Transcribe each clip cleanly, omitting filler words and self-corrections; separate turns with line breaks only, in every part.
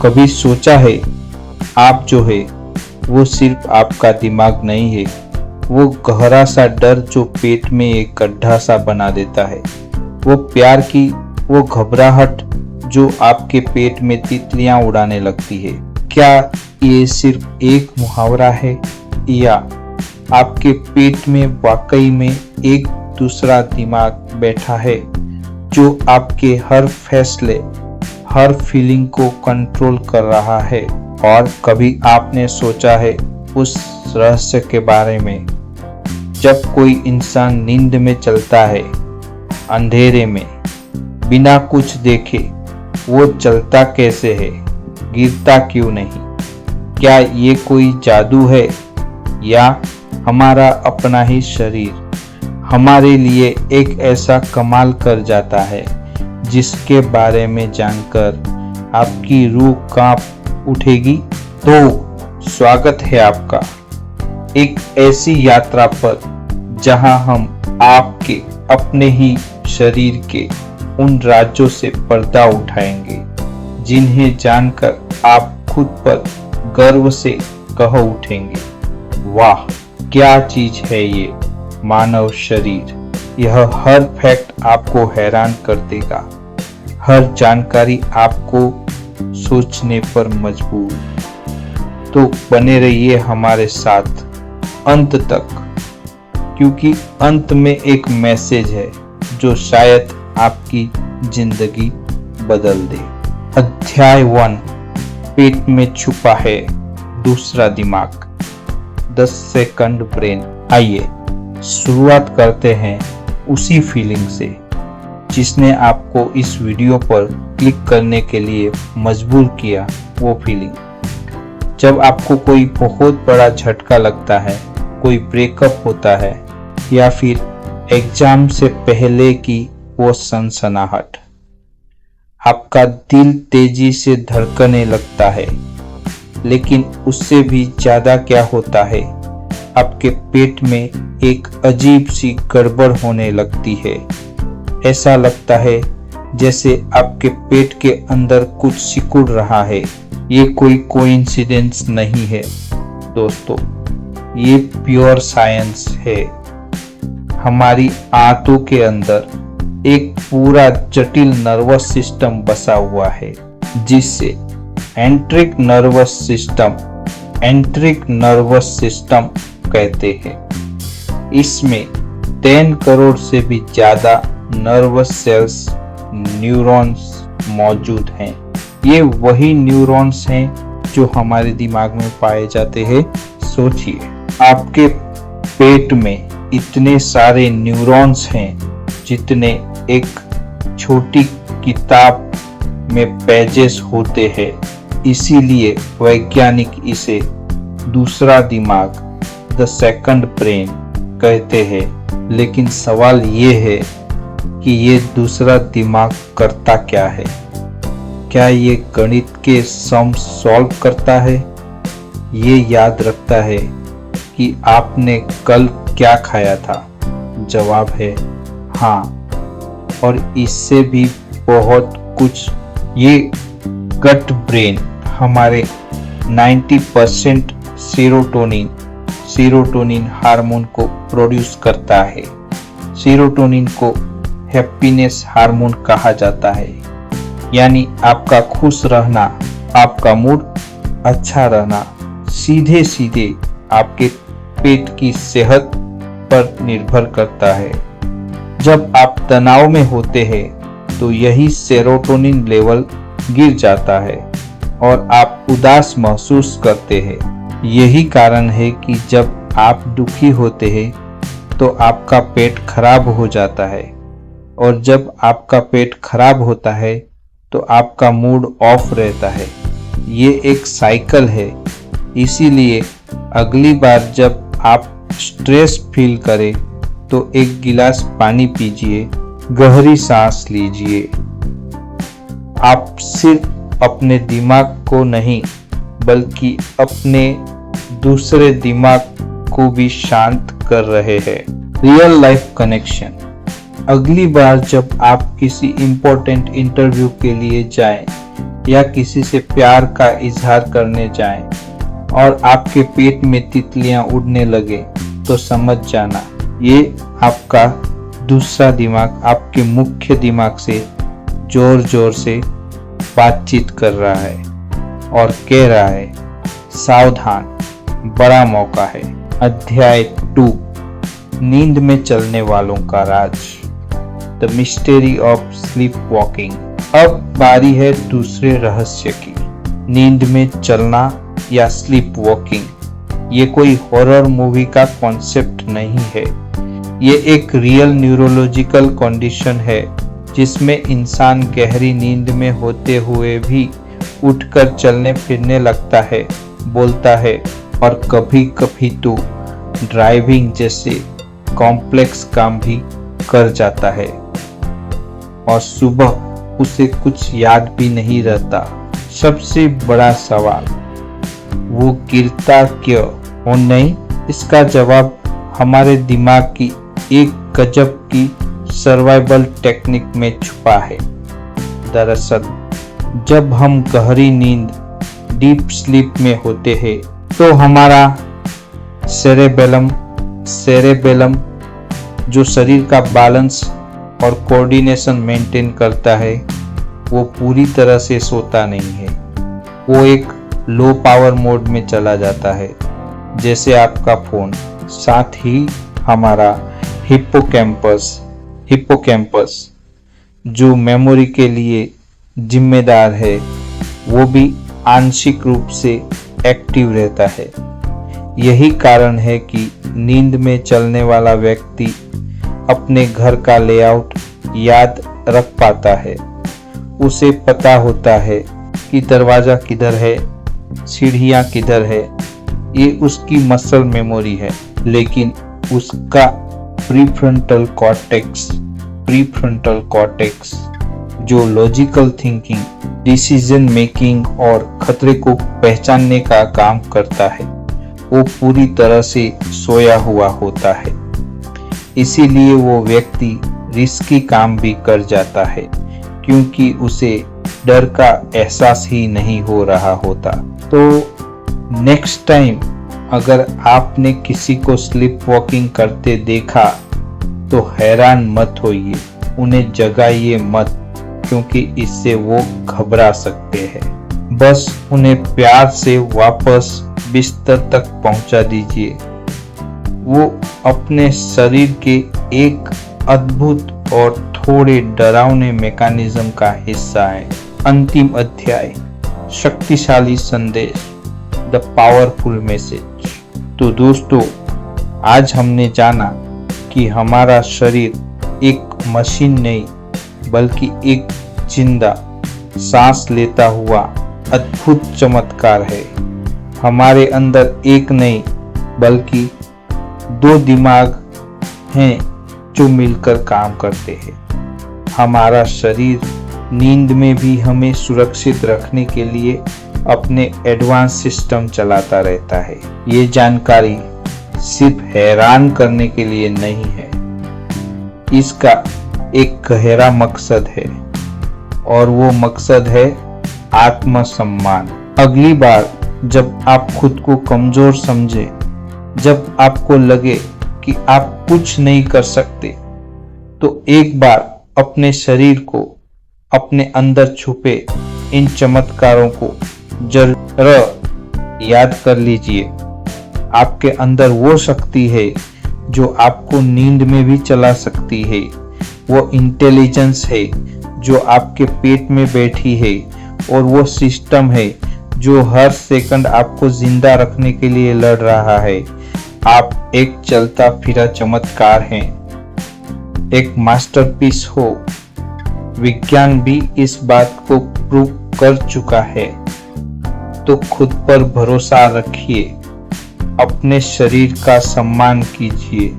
कभी सोचा है आप जो है वो सिर्फ आपका दिमाग नहीं है, वो गहरा सा डर जो पेट में एक गड्ढा सा बना देता है, वो प्यार की वो घबराहट जो आपके पेट में तितलियां उड़ाने लगती है। क्या ये सिर्फ एक मुहावरा है या आपके पेट में वाकई में एक दूसरा दिमाग बैठा है जो आपके हर फैसले, हर फीलिंग को कंट्रोल कर रहा है? और कभी आपने सोचा है उस रहस्य के बारे में, जब कोई इंसान नींद में चलता है, अंधेरे में, बिना कुछ देखे, वो चलता कैसे है, गिरता क्यों नहीं? क्या ये कोई जादू है या हमारा अपना ही शरीर हमारे लिए एक ऐसा कमाल कर जाता है जिसके बारे में जानकर आपकी रूह कांप उठेगी? तो स्वागत है आपका एक ऐसी यात्रा पर जहां हम आपके अपने ही शरीर के उन राज्यों से पर्दा उठाएंगे जिन्हें जानकर आप खुद पर गर्व से कह उठेंगे, वाह क्या चीज है ये मानव शरीर। यह हर फैक्ट आपको हैरान कर देगा, हर जानकारी आपको सोचने पर मजबूर। तो बने रहिए हमारे साथ अंत तक, क्योंकि अंत में एक मैसेज है जो शायद आपकी जिंदगी बदल दे। अध्याय 1, पेट में छुपा है दूसरा दिमाग, 10 सेकंड ब्रेन। आइए शुरुआत करते हैं उसी फीलिंग से जिसने आपको इस वीडियो पर क्लिक करने के लिए मजबूर किया। वो फीलिंग जब आपको कोई बहुत बड़ा झटका लगता है, कोई ब्रेकअप होता है या फिर एग्जाम से पहले की वो सनसनाहट। आपका दिल तेजी से धड़कने लगता है, लेकिन उससे भी ज्यादा क्या होता है, आपके पेट में एक अजीब सी गड़बड़ होने लगती है। ऐसा लगता है जैसे आपके पेट के अंदर कुछ सिकुड़ रहा है। ये कोई कोइंसिडेंस नहीं है दोस्तों, ये प्योर साइंस है। हमारी आंतों के अंदर एक पूरा जटिल नर्वस सिस्टम बसा हुआ है जिससे एंट्रिक नर्वस सिस्टम कहते हैं। इसमें 10 करोड़ से भी ज्यादा नर्वस सेल्स, न्यूरॉन्स मौजूद हैं। ये वही न्यूरॉन्स हैं जो हमारे दिमाग में पाए जाते हैं। सोचिए, आपके पेट में इतने सारे न्यूरॉन्स हैं जितने एक छोटी किताब में पेजेस होते हैं। इसीलिए वैज्ञानिक इसे दूसरा दिमाग, द सेकंड ब्रेन कहते हैं। लेकिन सवाल ये है कि ये दूसरा दिमाग करता क्या है? क्या ये गणित के सम सॉल्व करता है? ये याद रखता है कि आपने कल क्या खाया था? जवाब है हाँ, और इससे भी बहुत कुछ। ये गट ब्रेन हमारे 90% सीरोटोनिन हार्मोन को प्रोड्यूस करता है। सीरोटोनिन को हैप्पीनेस हार्मोन कहा जाता है, यानी आपका खुश रहना, आपका मूड अच्छा रहना सीधे सीधे आपके पेट की सेहत पर निर्भर करता है। जब आप तनाव में होते हैं तो यही सेरोटोनिन लेवल गिर जाता है और आप उदास महसूस करते हैं। यही कारण है कि जब आप दुखी होते हैं तो आपका पेट खराब हो जाता है, और जब आपका पेट खराब होता है तो आपका मूड ऑफ रहता है। ये एक साइकिल है। इसीलिए अगली बार जब आप स्ट्रेस फील करें तो एक गिलास पानी पीजिए, गहरी सांस लीजिए। आप सिर्फ अपने दिमाग को नहीं बल्कि अपने दूसरे दिमाग को भी शांत कर रहे हैं। Real life connection. अगली बार जब आप किसी इम्पोर्टेंट इंटरव्यू के लिए जाएं या किसी से प्यार का इजहार करने जाएं और आपके पेट में तितलियां उड़ने लगे तो समझ जाना ये आपका दूसरा दिमाग आपके मुख्य दिमाग से जोर जोर से बातचीत कर रहा है और कह रहा है सावधान, बड़ा मौका है। अध्याय 2, नींद में चलने वालों का राज, the mystery of sleepwalking. अब बारी है दूसरे रहस्य की, नींद में चलना या स्लीप वॉकिंग। ये कोई हॉरर मूवी का कॉन्सेप्ट नहीं है, ये एक रियल न्यूरोलॉजिकल कंडीशन है जिसमें इंसान गहरी नींद में होते हुए भी उठकर चलने फिरने लगता है, बोलता है और कभी कभी तो ड्राइविंग जैसे कॉम्प्लेक्स काम भी कर जाता है और सुबह उसे कुछ याद भी नहीं रहता। सबसे बड़ा सवाल, वो गिरता क्यों? और नहीं, इसका जवाब हमारे दिमाग की एक गजब की सर्वाइवल टेक्निक में छुपा है। दरअसल जब हम गहरी नींद डीप स्लीप में होते हैं तो हमारा सेरेबेलम जो शरीर का बैलेंस और कोऑर्डिनेशन मेंटेन करता है वो पूरी तरह से सोता नहीं है। वो एक लो पावर मोड में चला जाता है, जैसे आपका फोन। साथ ही हमारा हिप्पोकैम्पस जो मेमोरी के लिए जिम्मेदार है वो भी आंशिक रूप से एक्टिव रहता है। यही कारण है कि नींद में चलने वाला व्यक्ति अपने घर का लेआउट याद रख पाता है। उसे पता होता है कि दरवाजा किधर है, सीढ़ियाँ किधर है। ये उसकी मसल मेमोरी है। लेकिन उसका प्रीफ्रंटल कॉर्टेक्स जो लॉजिकल थिंकिंग, डिसीजन मेकिंग और खतरे को पहचानने का काम करता है, वो पूरी तरह से सोया हुआ होता है। इसीलिए वो व्यक्ति रिस्की काम भी कर जाता है क्योंकि उसे डर का एहसास ही नहीं हो रहा होता। तो नेक्स्ट टाइम अगर आपने किसी को स्लीप वॉकिंग करते देखा तो हैरान मत होइए, उन्हें जगाइए मत, क्योंकि इससे वो घबरा सकते हैं। बस उन्हें प्यार से वापस बिस्तर तक पहुंचा दीजिए। वो अपने शरीर के एक अद्भुत और थोड़े डरावने मैकेनिज्म का हिस्सा है। अंतिम अध्याय, शक्तिशाली संदेश, द पावरफुल मैसेज। तो दोस्तों, आज हमने जाना कि हमारा शरीर एक मशीन नहीं बल्कि एक जिंदा सांस लेता हुआ अद्भुत चमत्कार है। हमारे अंदर एक नहीं बल्कि 2 दिमाग हैं जो मिलकर काम करते हैं। हमारा शरीर नींद में भी हमें सुरक्षित रखने के लिए अपने एडवांस सिस्टम चलाता रहता है। ये जानकारी सिर्फ हैरान करने के लिए नहीं है, इसका एक गहरा मकसद है और वो मकसद है आत्मसम्मान। अगली बार जब आप खुद को कमजोर समझे, जब आपको लगे कि आप कुछ नहीं कर सकते, तो एक बार अपने शरीर को, अपने अंदर छुपे इन चमत्कारों को जरूर याद कर लीजिए। आपके अंदर वो शक्ति है जो आपको नींद में भी चला सकती है। वो इंटेलिजेंस है जो आपके पेट में बैठी है और वो सिस्टम है जो हर सेकंड आपको जिंदा रखने के लिए लड़ रहा है। आप एक चलता फिरा चमत्कार हैं, एक मास्टरपीस हो। विज्ञान भी इस बात को प्रूव कर चुका है। तो खुद पर भरोसा रखिए, अपने शरीर का सम्मान कीजिए,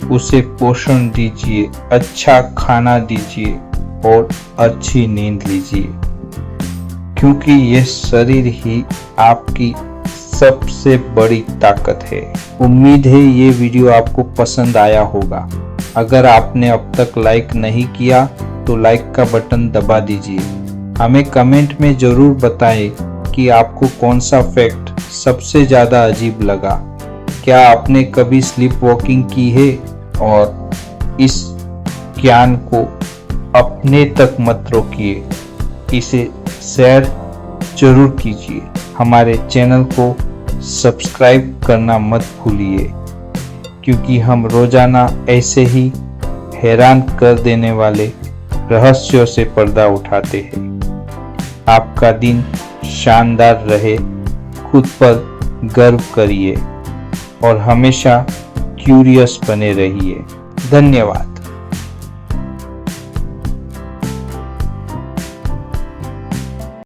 उसे पोषण दीजिए, अच्छा खाना दीजिए और अच्छी नींद लीजिए, क्योंकि यह शरीर ही आपकी सबसे बड़ी ताकत है। उम्मीद है ये वीडियो आपको पसंद आया होगा। अगर आपने अब तक लाइक नहीं किया तो लाइक का बटन दबा दीजिए हमें कमेंट में जरूर बताएं कि आपको कौन सा फैक्ट सबसे ज़्यादा अजीब लगा। क्या आपने कभी स्लीप वॉकिंग की है? और इस ज्ञान को अपने तक मत रोकिए, इसे शेयर जरूर कीजिए। हमारे चैनल को सब्सक्राइब करना मत भूलिए, क्योंकि हम रोजाना ऐसे ही हैरान कर देने वाले रहस्यों से पर्दा उठाते हैं। आपका दिन शानदार रहे, खुद पर गर्व करिए और हमेशा क्यूरियस बने रहिए। धन्यवाद।